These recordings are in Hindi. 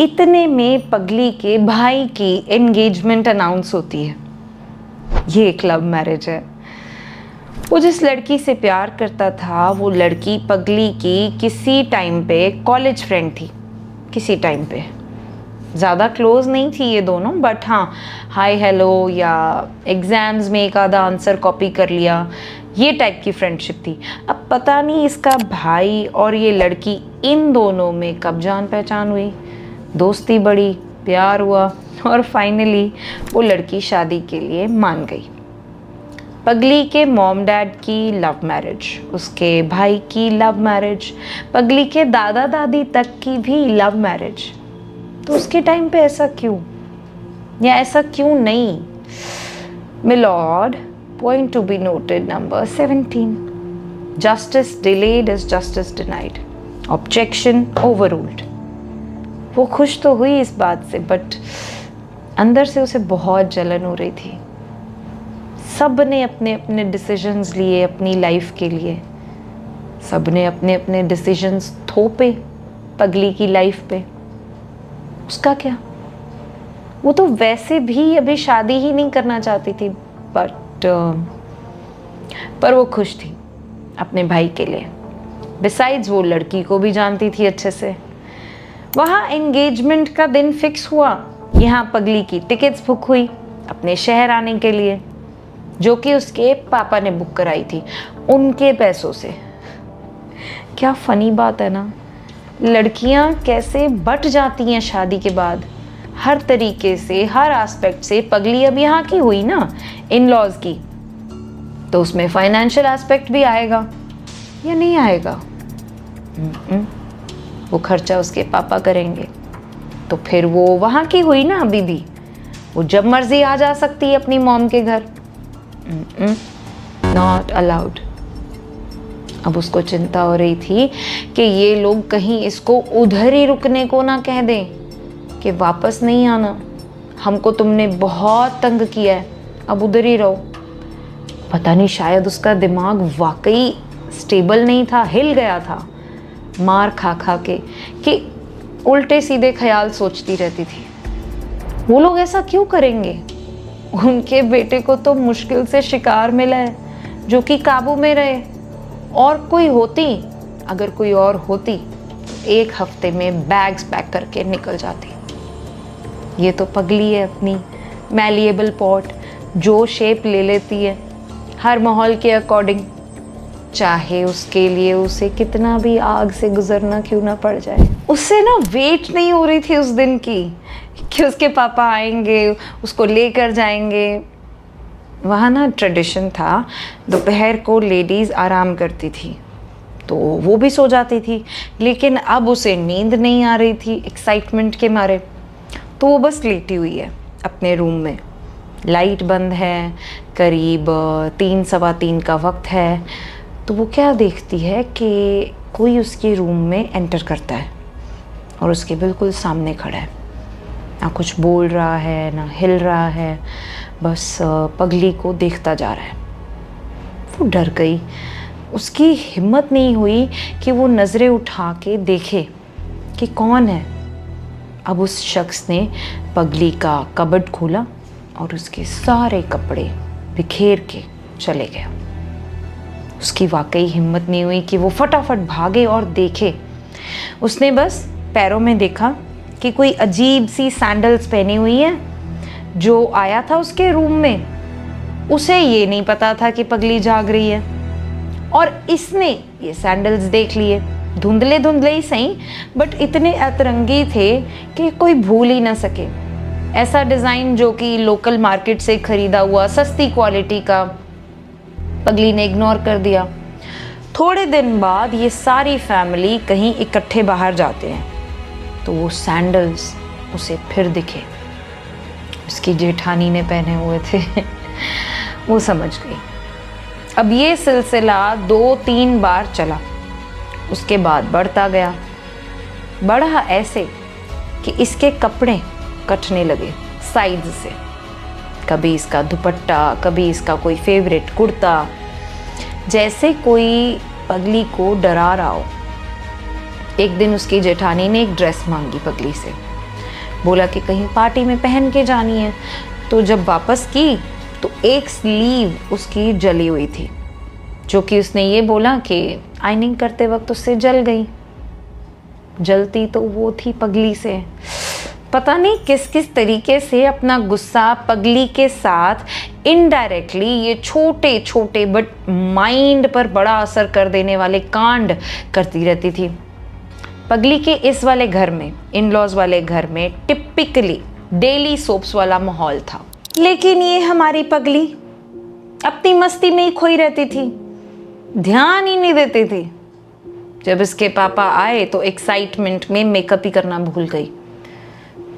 इतने में पगली के भाई की एंगेजमेंट अनाउंस होती है। ये एक लव मैरिज है। वो जिस लड़की से प्यार करता था वो लड़की पगली की किसी टाइम पे कॉलेज फ्रेंड थी। किसी टाइम पे ज़्यादा क्लोज नहीं थी ये दोनों, बट हाँ हाय हेलो या एग्ज़ाम्स में एक आधा आंसर कॉपी कर लिया, ये टाइप की फ्रेंडशिप थी। अब पता नहीं इसका भाई और ये लड़की इन दोनों में कब जान पहचान हुई, दोस्ती बढ़ी, प्यार हुआ और फाइनली वो लड़की शादी के लिए मान गई। पगली के मॉम डैड की लव मैरिज, उसके भाई की लव मैरिज, पगली के दादा दादी तक की भी लव मैरिज। तो उसके टाइम पे ऐसा क्यों, या ऐसा क्यों नहीं? Milord, point to be noted number 17, justice delayed is justice denied, objection overruled. वो खुश तो हुई इस बात से, बट अंदर से उसे बहुत जलन हो रही थी। सब ने अपने अपने डिसीजंस लिए अपनी लाइफ के लिए, सब ने अपने अपने डिसीजंस थोपे पगली की लाइफ पे। उसका क्या, वो तो वैसे भी अभी शादी ही नहीं करना चाहती थी, पर वो खुश थी अपने भाई के लिए। बिसाइड्स वो लड़की को भी जानती थी अच्छे से। वहाँ एंगेजमेंट का दिन फिक्स हुआ, यहाँ पगली की टिकट्स बुक हुई अपने शहर आने के लिए, जो कि उसके पापा ने बुक कराई थी उनके पैसों से। क्या फनी बात है ना, लड़कियां कैसे बट जाती हैं शादी के बाद, हर तरीके से, हर एस्पेक्ट से। पगली अब यहाँ की हुई ना, इन लॉज की, तो उसमें फाइनेंशियल एस्पेक्ट भी आएगा या नहीं आएगा? वो खर्चा उसके पापा करेंगे, तो फिर वो वहाँ की हुई ना अभी भी, वो जब मर्जी आ जा सकती है अपनी मॉम के घर। Not allowed. अब उसको चिंता हो रही थी कि ये लोग कहीं इसको उधर ही रुकने को ना कह दें कि वापस नहीं आना, हमको तुमने बहुत तंग किया है, अब उधर ही रहो। पता नहीं, शायद उसका दिमाग वाकई स्टेबल नहीं था, हिल गया था मार खा खा के, कि उल्टे सीधे ख्याल सोचती रहती थी। वो लोग ऐसा क्यों करेंगे? उनके बेटे को तो मुश्किल से शिकार मिला है जो कि काबू में रहे। और कोई होती, अगर कोई और होती तो एक हफ्ते में बैग्स पैक करके निकल जाती। ये तो पगली है अपनी मैलिएबल पॉट, जो शेप ले लेती है हर माहौल के अकॉर्डिंग, चाहे उसके लिए उसे कितना भी आग से गुजरना क्यों ना पड़ जाए। उससे ना वेट नहीं हो रही थी उस दिन की कि उसके पापा आएंगे, उसको लेकर जाएंगे। वहाँ ना ट्रेडिशन था, दोपहर को लेडीज़ आराम करती थी तो वो भी सो जाती थी, लेकिन अब उसे नींद नहीं आ रही थी एक्साइटमेंट के मारे, तो वो बस लेटी हुई है अपने रूम में। लाइट बंद है, करीब 3 सवा 3 का वक्त है, तो वो क्या देखती है कि कोई उसके रूम में एंटर करता है और उसके बिल्कुल सामने खड़ा है। ना कुछ बोल रहा है, ना हिल रहा है, बस पगली को देखता जा रहा है। वो डर गई, उसकी हिम्मत नहीं हुई कि वो नज़रें उठा के देखे कि कौन है। अब उस शख्स ने पगली का कबर्ड खोला और उसके सारे कपड़े बिखेर के चले गया। उसकी वाकई हिम्मत नहीं हुई कि वो फटाफट भागे और देखे। उसने बस पैरों में देखा कि कोई अजीब सी सैंडल्स पहनी हुई है। जो आया था उसके रूम में, उसे ये नहीं पता था कि पगली जाग रही है, और इसने ये सैंडल्स देख लिए, धुंधले धुंधले ही सही, बट इतने अतरंगी थे कि कोई भूल ही ना सके। ऐसा डिज़ाइन जो कि लोकल मार्केट से ख़रीदा हुआ सस्ती क्वालिटी का, पगली ने इग्नोर कर दिया। थोड़े दिन बाद ये सारी फैमिली कहीं इकट्ठे बाहर जाते हैं तो वो सैंडल्स उसे फिर दिखे, उसकी जेठानी ने पहने हुए थे। वो समझ गई। अब ये सिलसिला 2-3 बार चला, उसके बाद बढ़ता गया। बढ़ा ऐसे कि इसके कपड़े कटने लगे साइड से, कभी इसका दुपट्टा, कभी इसका कोई फेवरेट कुर्ता, जैसे कोई पगली को डरा रहा हो। एक दिन उसकी जेठानी ने एक ड्रेस मांगी पगली से, बोला कि कहीं पार्टी में पहन के जानी है। तो जब वापस की तो एक स्लीव उसकी जली हुई थी, जो कि उसने ये बोला कि आयनिंग करते वक्त उससे जल गई। जलती तो वो थी पगली से। पता नहीं किस किस तरीके से अपना गुस्सा पगली के साथ इनडायरेक्टली ये छोटे छोटे बट माइंड पर बड़ा असर कर देने वाले कांड करती रहती थी। पगली के इस वाले घर में, इन लॉज वाले घर में टिपिकली डेली सोप्स वाला माहौल था। लेकिन ये हमारी पगली अपनी मस्ती में ही खोई रहती थी, ध्यान ही नहीं देती थी। जब इसके पापा आए तो एक्साइटमेंट में मेकअप ही करना भूल गई।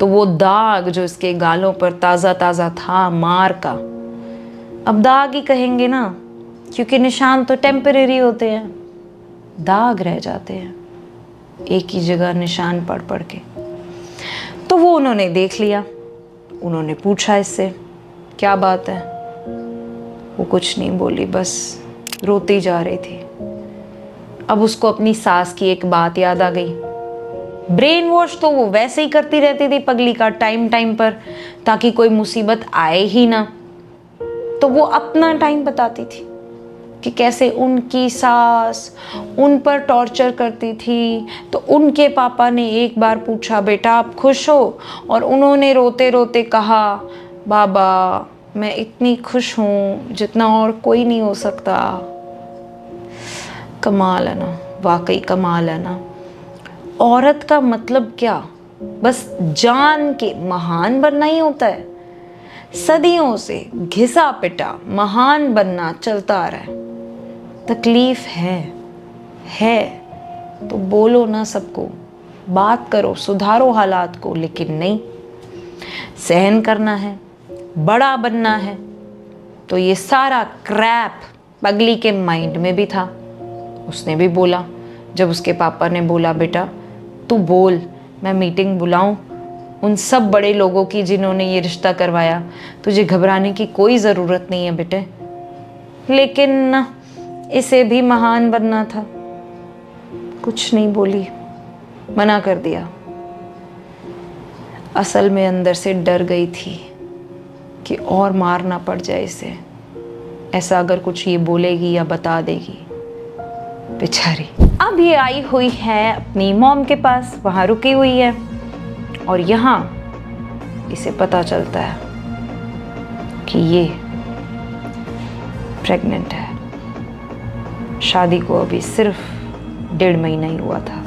तो वो दाग जो इसके गालों पर ताज़ा ताज़ा था मार का, अब दाग ही कहेंगे ना, क्योंकि निशान तो टेम्परेरी होते हैं, दाग रह जाते हैं एक ही जगह निशान पड़ पड़ के। तो वो उन्होंने देख लिया। उन्होंने पूछा इससे क्या बात है। वो कुछ नहीं बोली, बस रोती जा रही थी। अब उसको अपनी सास की एक बात याद आ गई। ब्रेन वॉश तो वो वैसे ही करती रहती थी पगली का टाइम टाइम पर, ताकि कोई मुसीबत आए ही ना। तो वो अपना टाइम बताती थी कि कैसे उनकी सास उन पर टॉर्चर करती थी। तो उनके पापा ने एक बार पूछा, बेटा आप खुश हो? और उन्होंने रोते रोते कहा, बाबा मैं इतनी खुश हूँ जितना और कोई नहीं हो सकता। कमाल है ना, वाकई कमाल है ना। औरत का मतलब क्या, बस जान के महान बनना ही होता है। सदियों से घिसा पिटा महान बनना चलता आ रहा है। तकलीफ है तो बोलो ना सबको, बात करो, सुधारो हालात को। लेकिन नहीं, सहन करना है, बड़ा बनना है। तो ये सारा क्रैप पगली के माइंड में भी था। उसने भी बोला, जब उसके पापा ने बोला बेटा तू बोल, मैं मीटिंग बुलाऊं उन सब बड़े लोगों की जिन्होंने ये रिश्ता करवाया, तुझे घबराने की कोई ज़रूरत नहीं है बेटे। लेकिन ना, इसे भी महान बनना था। कुछ नहीं बोली, मना कर दिया। असल में अंदर से डर गई थी कि और मार ना पड़ जाए इसे, ऐसा अगर कुछ ये बोलेगी या बता देगी। बेचारी अब ये आई हुई है अपनी मॉम के पास, वहाँ रुकी हुई है। और यहाँ इसे पता चलता है कि ये प्रेग्नेंट है। शादी को अभी सिर्फ 1.5 महीना ही हुआ था।